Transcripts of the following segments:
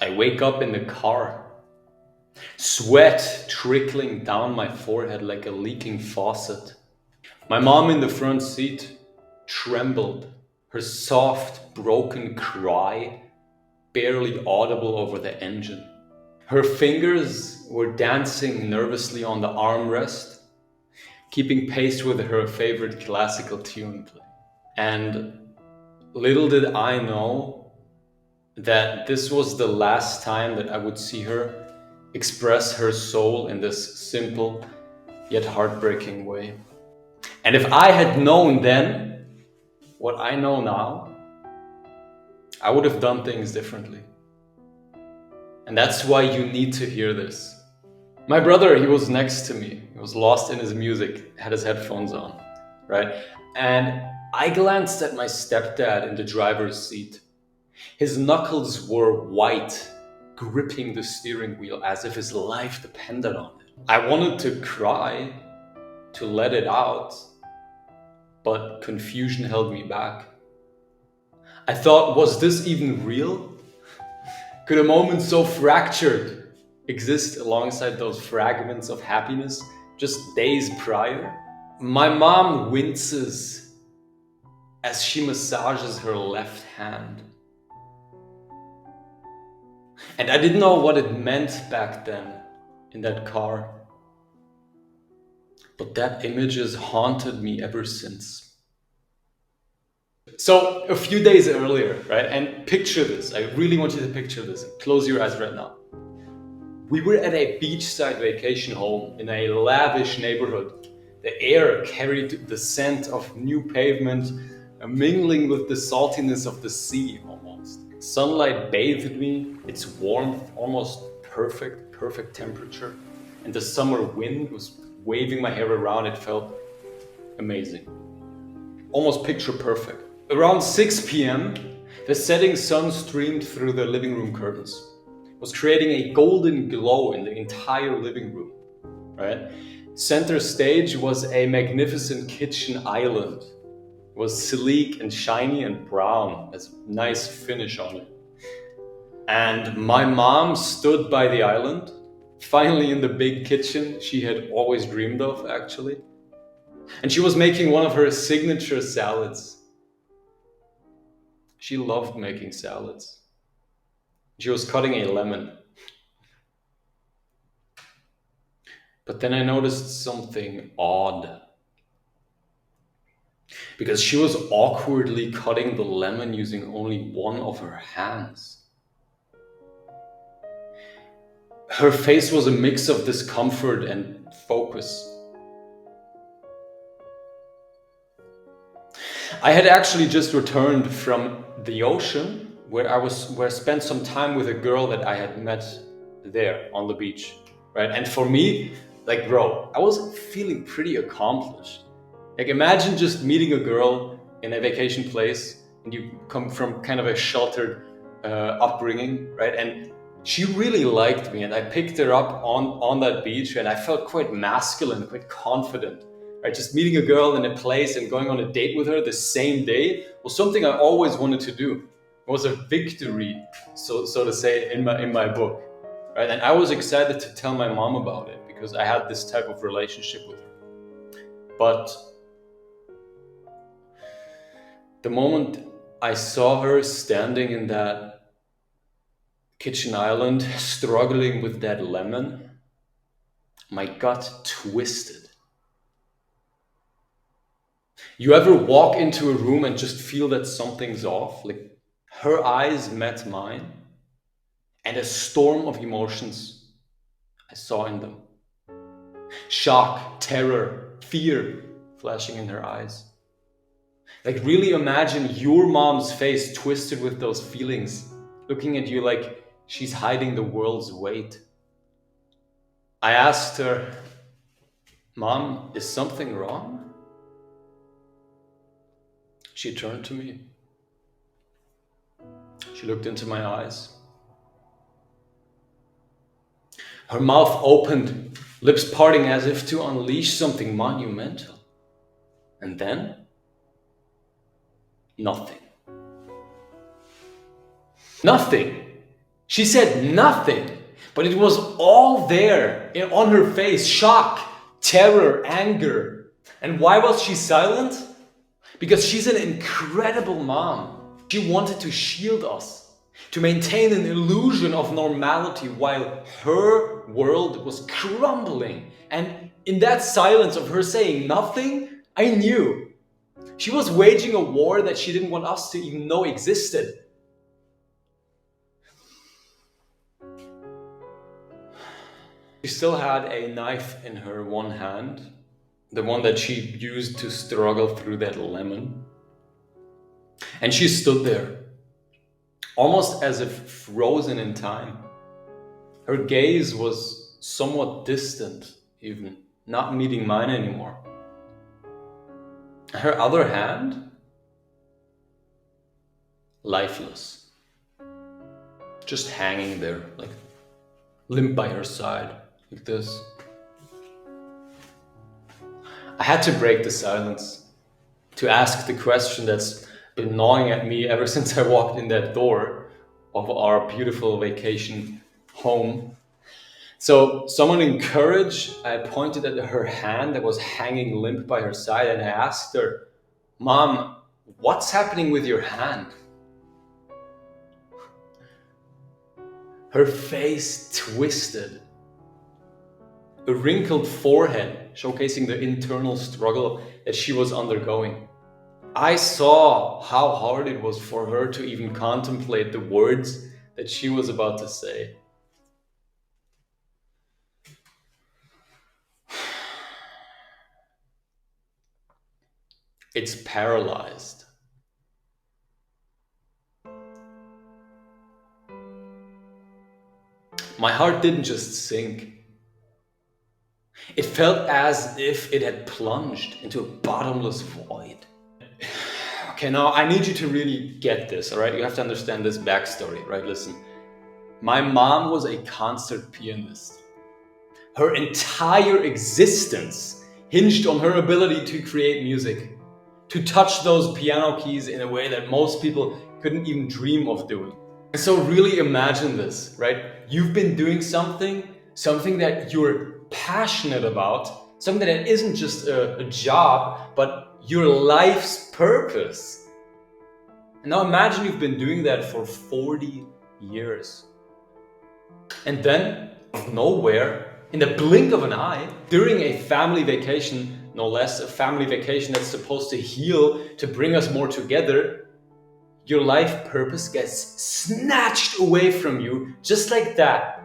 I wake up in the car, sweat trickling down my forehead like a leaking faucet. My mom in the front seat trembled, her soft, broken cry barely audible over the engine. Her fingers were dancing nervously on the armrest, keeping pace with her favorite classical tune play. And little did I know that this was the last time that I would see her express her soul in this simple yet heartbreaking way. And if I had known then what I know now, I would have done things differently. And that's why you need to hear this. My brother, he was next to me. He was lost in his music, had his headphones on, right? And I glanced at my stepdad in the driver's seat. His knuckles were white, gripping the steering wheel as if his life depended on it. I wanted to cry, to let it out, but confusion held me back. I thought, was this even real? Could a moment so fractured exist alongside those fragments of happiness just days prior? My mom winces as she massages her left hand. And I didn't know what it meant back then in that car. But that image has haunted me ever since. So a few days earlier, right? And picture this. I really want you to picture this. Close your eyes right now. We were at a beachside vacation home in a lavish neighborhood. The air carried the scent of new pavement, mingling with the saltiness of the sea almost. Sunlight bathed me, its warmth almost perfect temperature. And the summer wind was waving my hair around. It felt amazing. Almost picture perfect. Around 6 p.m., the setting sun streamed through the living room curtains. It was creating a golden glow in the entire living room, right? Center stage was a magnificent kitchen island. It was sleek and shiny and brown, has a nice finish on it. And my mom stood by the island, finally in the big kitchen she had always dreamed of, actually. And she was making one of her signature salads. She loved making salads. She was cutting a lemon. But then I noticed something odd. Because she was awkwardly cutting the lemon using only one of her hands. Her face was a mix of discomfort and focus. I had actually just returned from the ocean where I spent some time with a girl that I had met there on the beach, right? And for me, like, bro, I was feeling pretty accomplished. Like, imagine just meeting a girl in a vacation place and you come from kind of a sheltered upbringing, right? And she really liked me and I picked her up on that beach and I felt quite masculine, quite confident. Right, just meeting a girl in a place and going on a date with her the same day was something I always wanted to do. It was a victory, so to say, in my book. Right, and I was excited to tell my mom about it because I had this type of relationship with her. But the moment I saw her standing in that kitchen island, struggling with that lemon, my gut twisted. You ever walk into a room and just feel that something's off? Like, her eyes met mine, and a storm of emotions I saw in them. Shock, terror, fear flashing in her eyes. Like, really imagine your mom's face twisted with those feelings, looking at you like she's hiding the world's weight. I asked her, "Mom, is something wrong?" She turned to me. She looked into my eyes. Her mouth opened, lips parting as if to unleash something monumental. And then, nothing. Nothing. She said nothing, but it was all there on her face: shock, terror, anger. And why was she silent? Because she's an incredible mom. She wanted to shield us, to maintain an illusion of normality while her world was crumbling. And in that silence of her saying nothing, I knew she was waging a war that she didn't want us to even know existed. She still had a knife in her one hand, the one that she used to struggle through that lemon. And she stood there, almost as if frozen in time. Her gaze was somewhat distant, even, not meeting mine anymore. Her other hand, lifeless, just hanging there, like limp by her side, like this. I had to break the silence, to ask the question that's been gnawing at me ever since I walked in that door of our beautiful vacation home. So, someone in courage, I pointed at her hand that was hanging limp by her side and I asked her, "Mom, what's happening with your hand?" Her face twisted, a wrinkled forehead showcasing the internal struggle that she was undergoing. I saw how hard it was for her to even contemplate the words that she was about to say. It's paralyzed. My heart didn't just sink. It felt as if it had plunged into a bottomless void. Okay, now I need you to really get this, all right? You have to understand this backstory, right? Listen, my mom was a concert pianist. Her entire existence hinged on her ability to create music, to touch those piano keys in a way that most people couldn't even dream of doing. And so really imagine this, right? You've been doing something that you're passionate about, something that isn't just a job, but your life's purpose. And now imagine you've been doing that for 40 years. And then, out of nowhere, in the blink of an eye, during a family vacation, no less, a family vacation that's supposed to heal, to bring us more together, your life purpose gets snatched away from you just like that.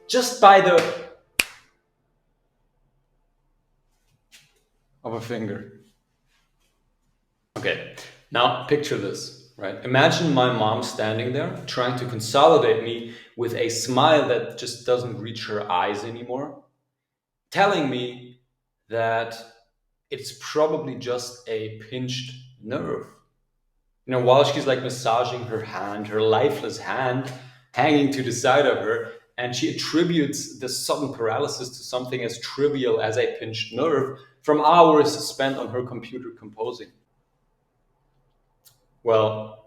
Just by the of a finger. Okay, now picture this, right? Imagine my mom standing there trying to consolidate me with a smile that just doesn't reach her eyes anymore, telling me that it's probably just a pinched nerve. You know, while she's like massaging her hand, her lifeless hand hanging to the side of her, and she attributes the sudden paralysis to something as trivial as a pinched nerve from hours spent on her computer composing. Well,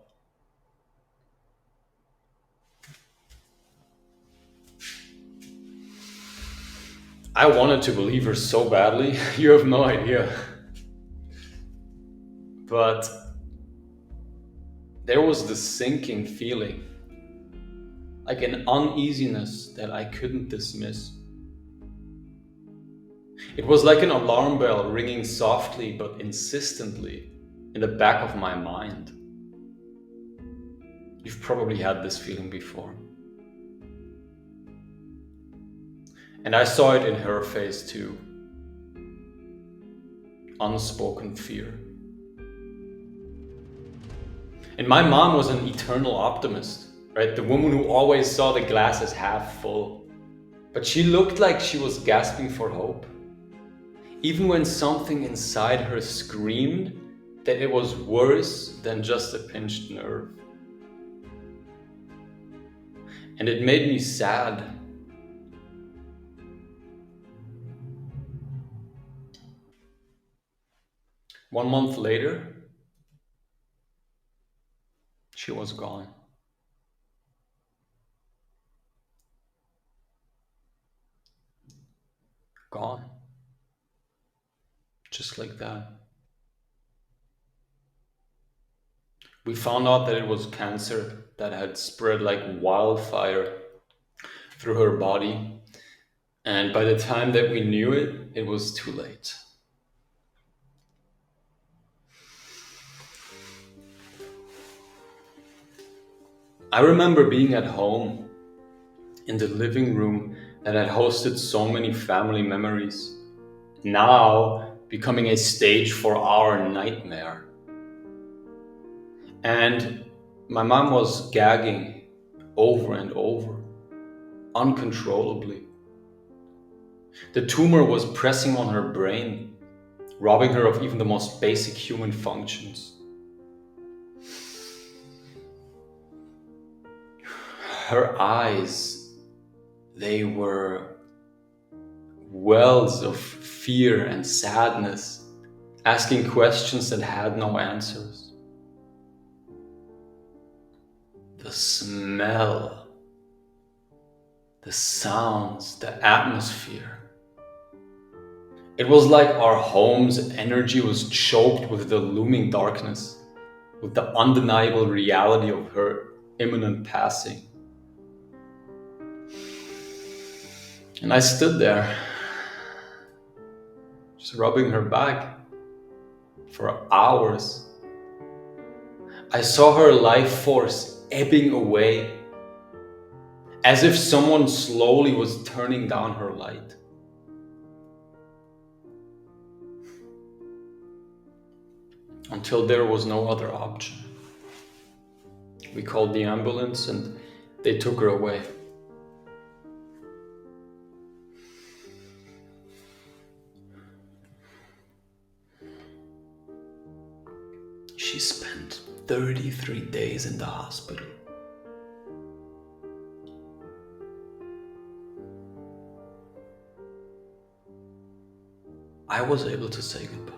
I wanted to believe her so badly, you have no idea. But there was this sinking feeling, like an uneasiness that I couldn't dismiss. It was like an alarm bell ringing softly but insistently in the back of my mind. You've probably had this feeling before. And I saw it in her face too. Unspoken fear. And my mom was an eternal optimist, right? The woman who always saw the glass as half full. But she looked like she was gasping for hope. Even when something inside her screamed that it was worse than just a pinched nerve. And it made me sad. One month later, she was gone. gone. Just like that. We found out that it was cancer that had spread like wildfire through her body. And by the time that we knew it, it was too late. I remember being at home in the living room that had hosted so many family memories, now becoming a stage for our nightmare. And my mom was gagging over and over, uncontrollably. The tumor was pressing on her brain, robbing her of even the most basic human functions. Her eyes, they were wells of fear and sadness, asking questions that had no answers. The smell, the sounds, the atmosphere. It was like our home's energy was choked with the looming darkness, with the undeniable reality of her imminent passing. And I stood there, just rubbing her back for hours. I saw her life force ebbing away, as if someone slowly was turning down her light. Until there was no other option. We called the ambulance and they took her away. She spent 33 days in the hospital. I was able to say goodbye.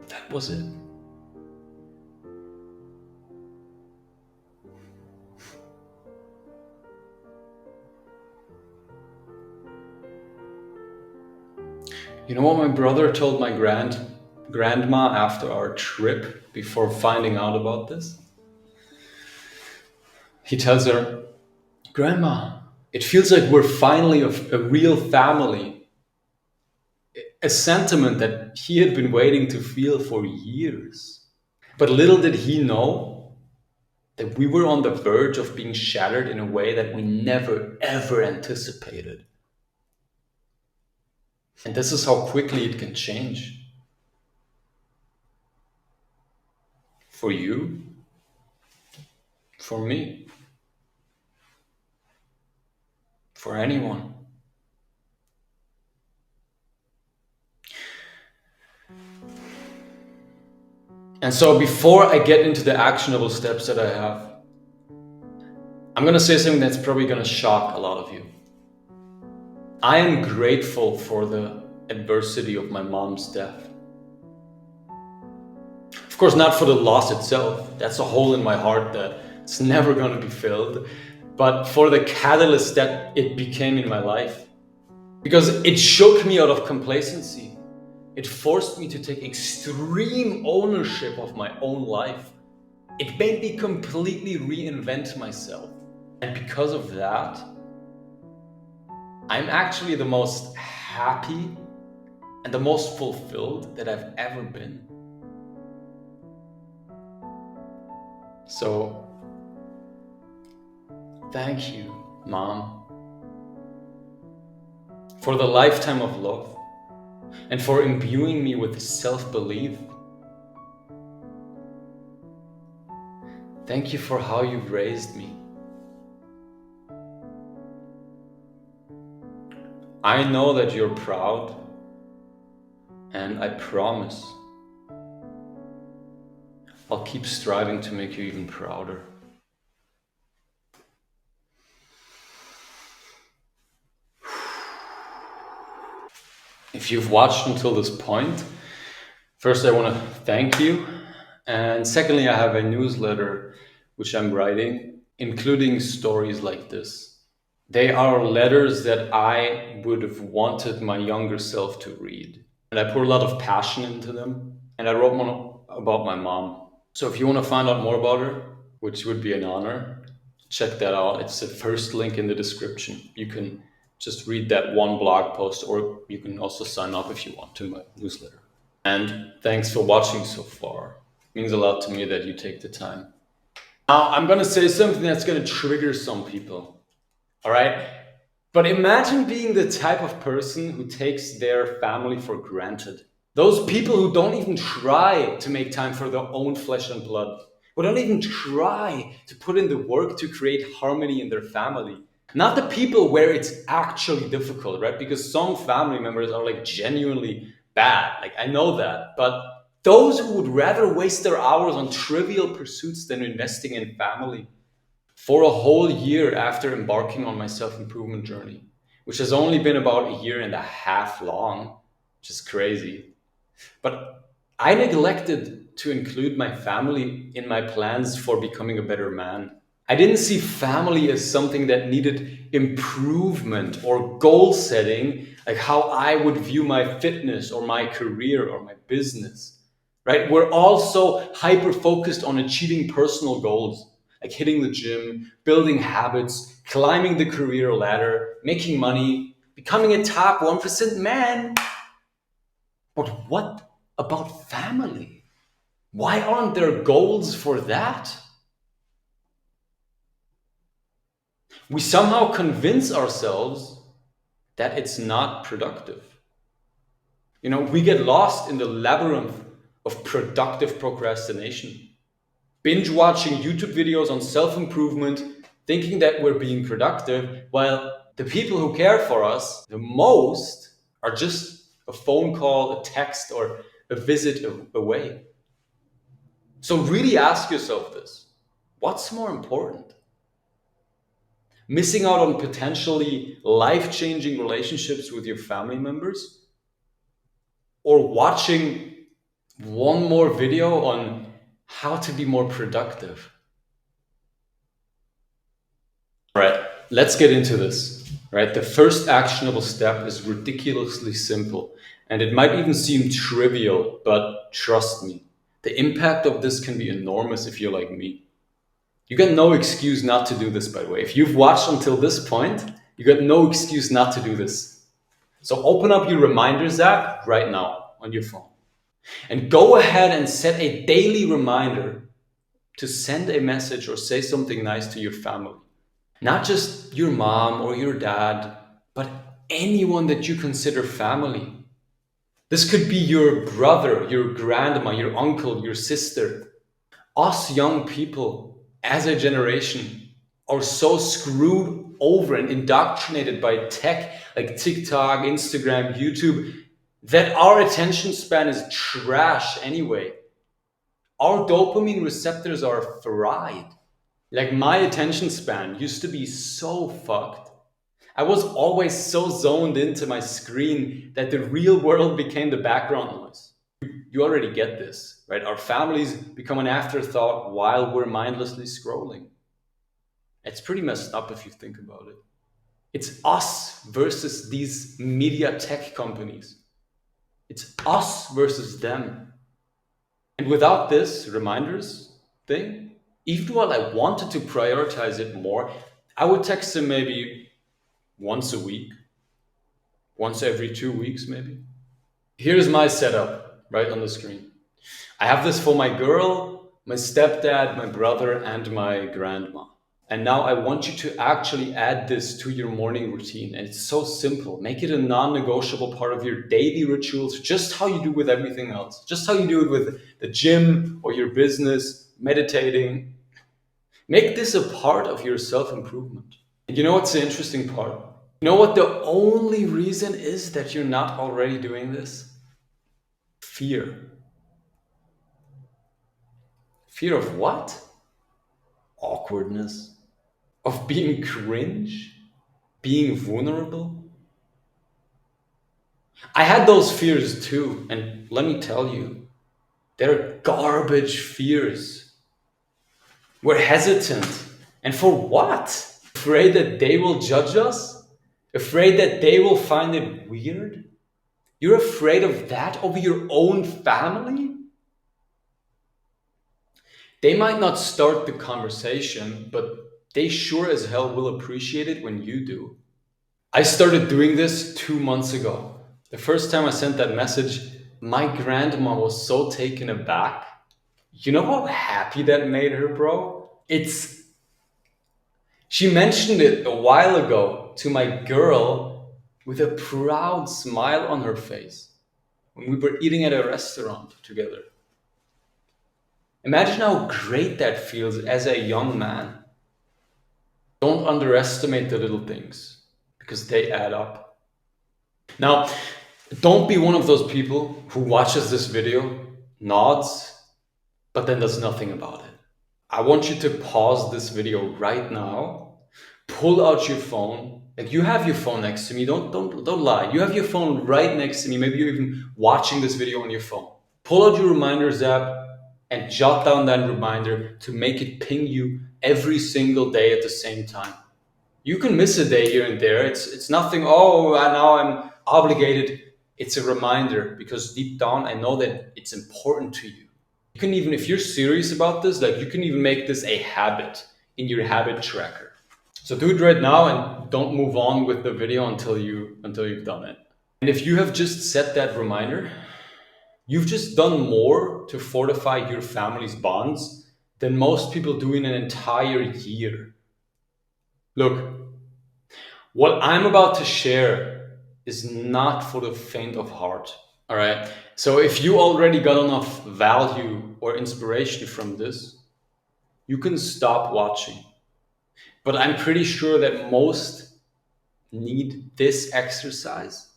That was it. You know what my brother told my grandma after our trip before finding out about this? He tells her, "Grandma, it feels like we're finally a real family." A sentiment that he had been waiting to feel for years. But little did he know that we were on the verge of being shattered in a way that we never ever anticipated. And this is how quickly it can change. For you, for me, for anyone. And so before I get into the actionable steps that I have, I'm gonna say something that's probably gonna shock a lot of you. I am grateful for the adversity of my mom's death. Of course, not for the loss itself. That's a hole in my heart that's never gonna be filled. But for the catalyst that it became in my life. Because it shook me out of complacency. It forced me to take extreme ownership of my own life. It made me completely reinvent myself. And because of that, I'm actually the most happy and the most fulfilled that I've ever been. So, thank you, Mom, for the lifetime of love and for imbuing me with self-belief. Thank you for how you've raised me. I know that you're proud, and I promise I'll keep striving to make you even prouder. If you've watched until this point, first I want to thank you. And secondly, I have a newsletter which I'm writing, including stories like this They are letters that I would have wanted my younger self to read. And I put a lot of passion into them. And I wrote one about my mom. So if you want to find out more about her, which would be an honor, check that out. It's the first link in the description. You can just read that one blog post, or you can also sign up if you want to my newsletter. And thanks for watching so far. It means a lot to me that you take the time. Now, I'm going to say something that's going to trigger some people. All right? But imagine being the type of person who takes their family for granted. Those people who don't even try to make time for their own flesh and blood, who don't even try to put in the work to create harmony in their family. Not the people where it's actually difficult, right? Because some family members are like genuinely bad. Like, I know that. But those who would rather waste their hours on trivial pursuits than investing in family. For a whole year after embarking on my self-improvement journey, which has only been about a year and a half long, which is crazy. But I neglected to include my family in my plans for becoming a better man. I didn't see family as something that needed improvement or goal setting, like how I would view my fitness or my career or my business, right? We're all so hyper-focused on achieving personal goals, like hitting the gym, building habits, climbing the career ladder, making money, becoming a top 1% man. But what about family? Why aren't there goals for that? We somehow convince ourselves that it's not productive. You know, we get lost in the labyrinth of productive procrastination. Binge watching YouTube videos on self-improvement, thinking that we're being productive, while the people who care for us the most are just a phone call, a text, or a visit away. So really ask yourself this: what's more important? Missing out on potentially life-changing relationships with your family members? Or watching one more video on how to be more productive? All right, let's get into this. Right, the first actionable step is ridiculously simple, and it might even seem trivial, but trust me, the impact of this can be enormous if you're like me. You got no excuse not to do this, by the way. If you've watched until this point, you got no excuse not to do this. So open up your Reminders app right now on your phone and go ahead and set a daily reminder to send a message or say something nice to your family. Not just your mom or your dad, but anyone that you consider family. This could be your brother, your grandma, your uncle, your sister. Us young people as a generation are so screwed over and indoctrinated by tech like TikTok, Instagram, YouTube, that our attention span is trash anyway. Our dopamine receptors are fried. Like, my attention span used to be so fucked. I was always so zoned into my screen that the real world became the background noise. You already get this, right? Our families become an afterthought while we're mindlessly scrolling. It's pretty messed up if you think about it. It's us versus these media tech companies. It's us versus them. And without this reminders thing, even while I wanted to prioritize it more, I would text him maybe once a week, once every 2 weeks maybe. Here's my setup right on the screen. I have this for my girl, my stepdad, my brother, and my grandma. And now I want you to actually add this to your morning routine. And it's so simple. Make it a non-negotiable part of your daily rituals, just how you do with everything else. Just how you do it with the gym or your business, meditating. Make this a part of your self-improvement. And you know what's the interesting part? You know what the only reason is that you're not already doing this? Fear. Fear of what? Awkwardness. Of being cringe? Being vulnerable? I had those fears too, and let me tell you, they're garbage fears. We're hesitant. And for what? Afraid that they will judge us? Afraid that they will find it weird? You're afraid of that over your own family? They might not start the conversation, but they sure as hell will appreciate it when you do. I started doing this 2 months ago. The first time I sent that message, my grandma was so taken aback. You know how happy that made her, bro? She mentioned it a while ago to my girl with a proud smile on her face when we were eating at a restaurant together. Imagine how great that feels as a young man. Don't underestimate the little things because they add up. Now, don't be one of those people who watches this video, nods, but then does nothing about it. I want you to pause this video right now, pull out your phone. Like, you have your phone next to me. Don't lie. You have your phone right next to me. Maybe you're even watching this video on your phone. Pull out your reminders app and jot down that reminder to make it ping you every single day at the same time. You can miss a day here and there. It's nothing. Oh, now I'm obligated. It's a reminder because deep down I know that it's important to you. You can even, if you're serious about this, like, you can even make this a habit in your habit tracker. So do it right now and don't move on with the video until you've done it. And if you have just set that reminder, you've just done more to fortify your family's bonds than most people do in an entire year. Look, what I'm about to share is not for the faint of heart. All right. So if you already got enough value or inspiration from this, you can stop watching. But I'm pretty sure that most need this exercise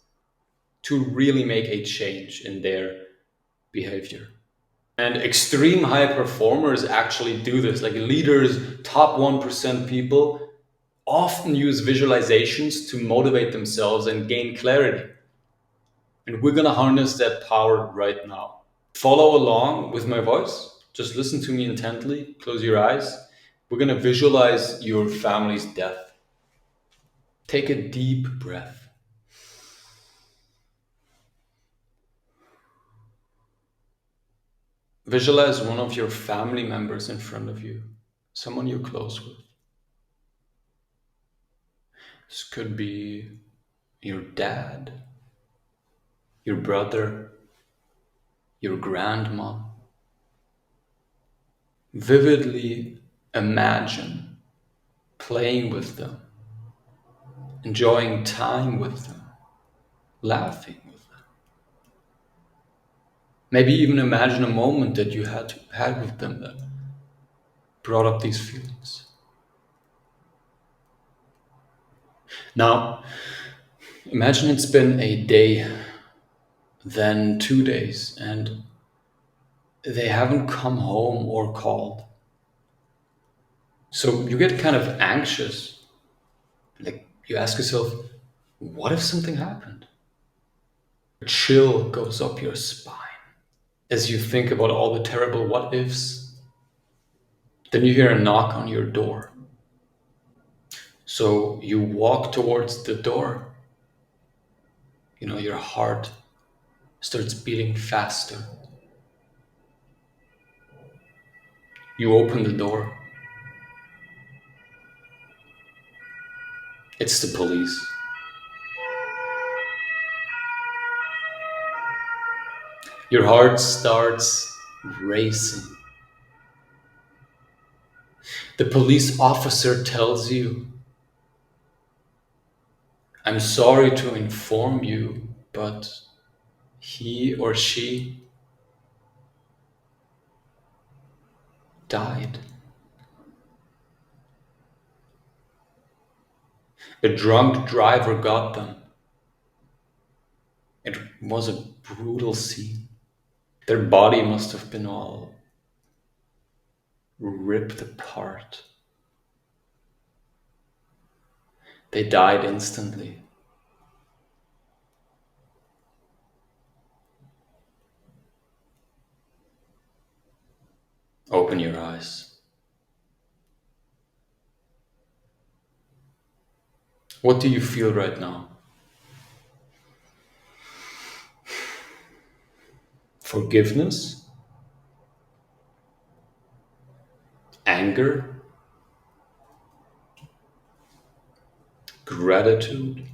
to really make a change in their behavior. And extreme high performers actually do this. Like, leaders, top 1% people often use visualizations to motivate themselves and gain clarity. And we're going to harness that power right now. Follow along with my voice. Just listen to me intently. Close your eyes. We're going to visualize your family's death. Take a deep breath. Visualize one of your family members in front of you, someone you're close with. This could be your dad, your brother, your grandma. Vividly imagine playing with them, enjoying time with them, laughing with them. Maybe even imagine a moment that you had with them that brought up these feelings. Now, imagine it's been a day, then 2 days, and they haven't come home or called. So you get kind of anxious. Like, you ask yourself, what if something happened? A chill goes up your spine as you think about all the terrible what ifs. Then you hear a knock on your door. So you walk towards the door. You know, your heart starts beating faster. You open the door. It's the police. Your heart starts racing. The police officer tells you, "I'm sorry to inform you, but he or she died. A drunk driver got them. It was a brutal scene. Their body must have been all ripped apart. They died instantly." Open your eyes. What do you feel right now? Forgiveness? Anger? Gratitude?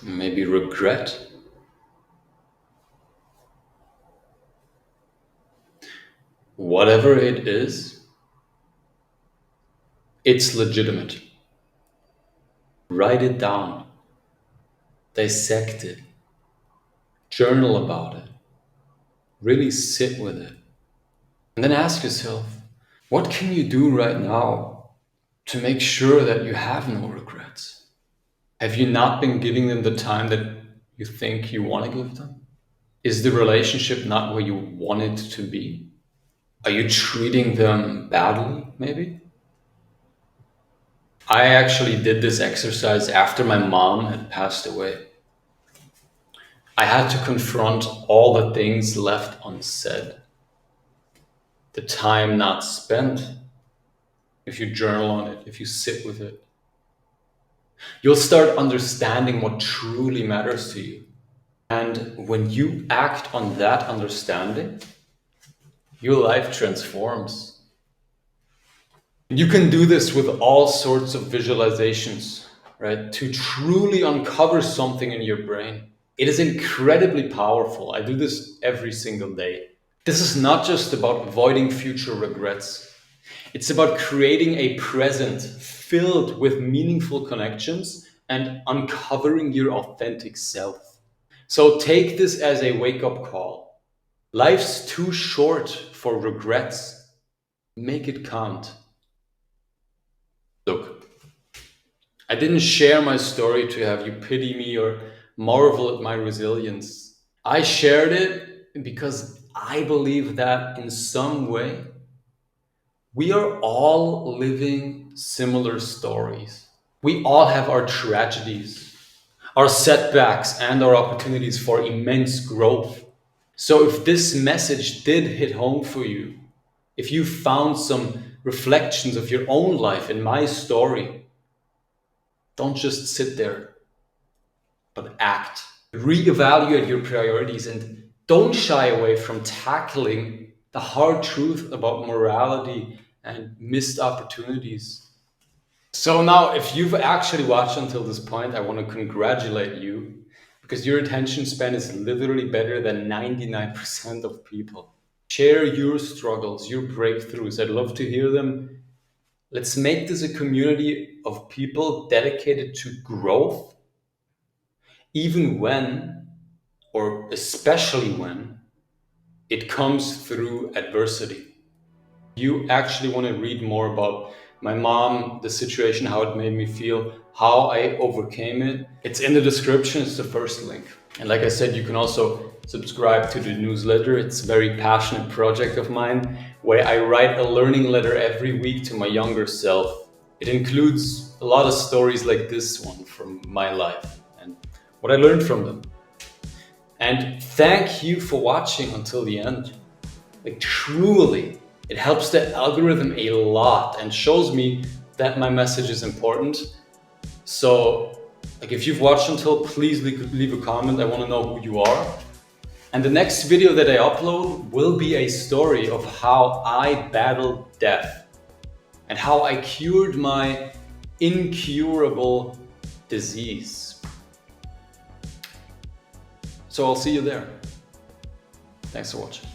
Maybe regret? Whatever it is, it's legitimate. Write it down, dissect it, journal about it, really sit with it. And then ask yourself, what can you do right now to make sure that you have no regrets? Have you not been giving them the time that you think you want to give them? Is the relationship not where you want it to be? Are you treating them badly, maybe? I actually did this exercise after my mom had passed away. I had to confront all the things left unsaid, the time not spent. If you journal on it, if you sit with it, you'll start understanding what truly matters to you. And when you act on that understanding, your life transforms. You can do this with all sorts of visualizations, right? To truly uncover something in your brain. It is incredibly powerful. I do this every single day. This is not just about avoiding future regrets. It's about creating a present filled with meaningful connections and uncovering your authentic self. So take this as a wake-up call. Life's too short for regrets. Make it count. Look, I didn't share my story to have you pity me or marvel at my resilience. I shared it because I believe that in some way, we are all living similar stories. We all have our tragedies, our setbacks, and our opportunities for immense growth. So if this message did hit home for you, if you found some reflections of your own life in my story, don't just sit there, but act. Reevaluate your priorities and don't shy away from tackling the hard truth about morality and missed opportunities. So now, if you've actually watched until this point, I want to congratulate you because your attention span is literally better than 99% of people. Share your struggles, your breakthroughs. I'd love to hear them. Let's make this a community of people dedicated to growth, even when, or especially when, it comes through adversity. You actually want to read more about my mom, the situation, how it made me feel, how I overcame it. It's in the description, it's the first link. And like I said, you can also subscribe to the newsletter. It's a very passionate project of mine where I write a learning letter every week to my younger self. It includes a lot of stories like this one from my life and what I learned from them. And thank you for watching until the end. Like truly, it helps the algorithm a lot and shows me that my message is important. So like if you've watched until, please leave a comment. I want to know who you are. And the next video that I upload will be a story of how I battled death and how I cured my incurable disease. So I'll see you there. Thanks for watching.